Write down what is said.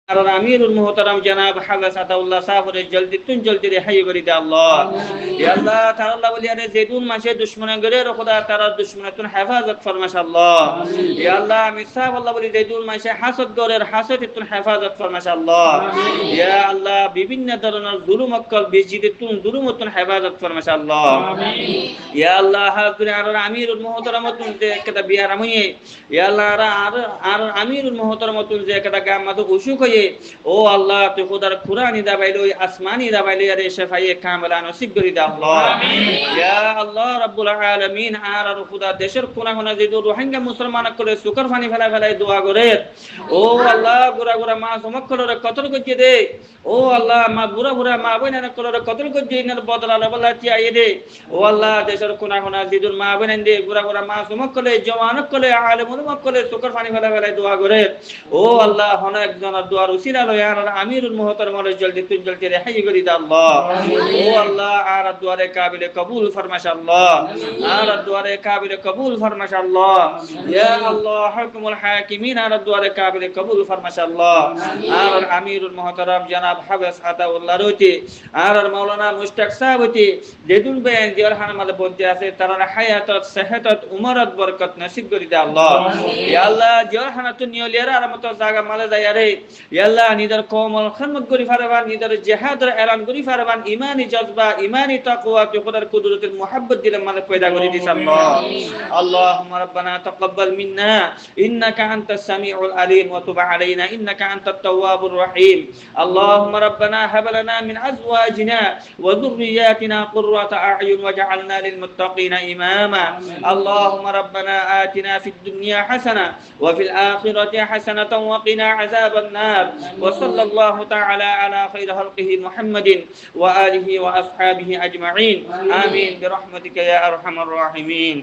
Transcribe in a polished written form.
আর আমিরুল মুহতারাম জনাব হাফেজ আতাউল্লাহ সাহেবের জলদি রেহাই করে দে আল্লাহ। ইয়া আল্লাহ তাআলা বলি আরে যেদুন মাসে দুশমনে গরে খোদা তারা দুশমনাতুন হেফাজত ফরমাশ আল্লাহ। ইয়া আল্লাহ আমির সাহেব আল্লাহ বলি যেদুন মাসে হাসদ গরের হাসদিতুন হেফাজত ফরমাশ আল্লাহ। ইয়া আল্লাহ বিভিন্ন ধরনের জুলুম অকল বেজিদিতুন জুলুমতুন হেফাজত ফরমাশ আল্লাহ। ইয়া আল্লাহ হাজরে আর আমিরুল মুহতারামতুন যে একটা বিয়ার আময়ে ইয়া আল্লাহ আর আমিরুল মুহতারামতুন যে একটা গামাত উসুক হয়ে ও আল্লাহ তুই খোদার কুরআনি দাবাইলো আসমানি দাবাইলো আরে শাফায়ে কামলা নসিব করি দে আল্লাহ। ইয়া আল্লাহ রাব্বুল আলামিন আর খোদা দেশের কোনা কোনা যে রোহিঙ্গা মুসলমান করে সুকর পানি ফেলাই দোয়া করে ও আল্লাহ গুরা মা সমক করে কতল করতে দে ও আল্লাহ মা বুড়া মা বইনা করে কতল করতে ইনার বদলা আল্লাহ চাইয়ে দে ও আল্লাহ দেশের কোনা কোনা জিদুর মা বইনা দে গুরা মা সমক করে জওয়ানক করে আলেম উলামা করে সুকর পানি ফেলাই দোয়া করে ও আল্লাহ হন একজনের দোয়ার উসিলা লয় আর আমিরুল মুহতারাম জলদি রেহাই করে দে আল্লাহ। ও আল্লাহ আর দোয়ারে কাবিলে কবুল ফরমাশ আল্লাহ আর দোয়ারে কাবিলে কবুল ফরমাশ আল্লাহ। ইয়া আল্লাহ হুকুমুল হাকিমিন আর দোয়ারে কাবিলে কবুল ফরমাশ আল্লাহ। আর আমিরুল মুহতারাম জনাব হাফেজ আতাউল্লাহ রতি আর মাওলানা মুশতাক সাহেব রতি যেদুন বেন জিয়ারহান মালে বলতে আছে তার হায়াতত সেহতত উমরত বরকত নসিব করে দে আল্লাহ। ইয়া আল্লাহ জিয়ারহান তো নিয়লিয়ার আর মত জায়গা মালে যায় রে ইয়া আল্লাহ নিদার কওমল খিদমত করি ফারবান নিদার জিহাদের এলান করি ফারবান ঈমানি জজবা ঈমানি তাকওয়া তে খোদার কুদরতের মুহাব্বত দিলে মানে পয়দা করে দিস আল্লাহ। আল্লাহুম্মা রাব্বানা তাকাব্বাল মিন্না ইন্নাকা আনতাস সামিউল আলিম ওয়া তুব আলাইনা ইন্নাকা আনতাত তাওয়াবুর রহিম। আল্লাহুম্মা রাব্বানা হাব লানা মিন আজওয়াজিনা ওয়া যুররিয়াতিনা কুররাতা আ'য়ুন ওয়াজ'আলনা লিল মুত্তাকিনা ইমামা। আল্লাহুম্মা রাব্বানা আতিনা ফিদ দুনিয়া হাসানাহ ওয়া ফিল আখিরাতি হাসানাতাও ওয়া কিনা আযাবান নার। ওয়া সাল্লাল্লাহু তাআলা আলা খাইরি খালকিহি মুহাম্মাদিন ওয়া আলিহি ওয়া আসহাবিহি আজমাইন। আমিন বিরহমাতিকা ইয়া আরহামার রাহিমিন।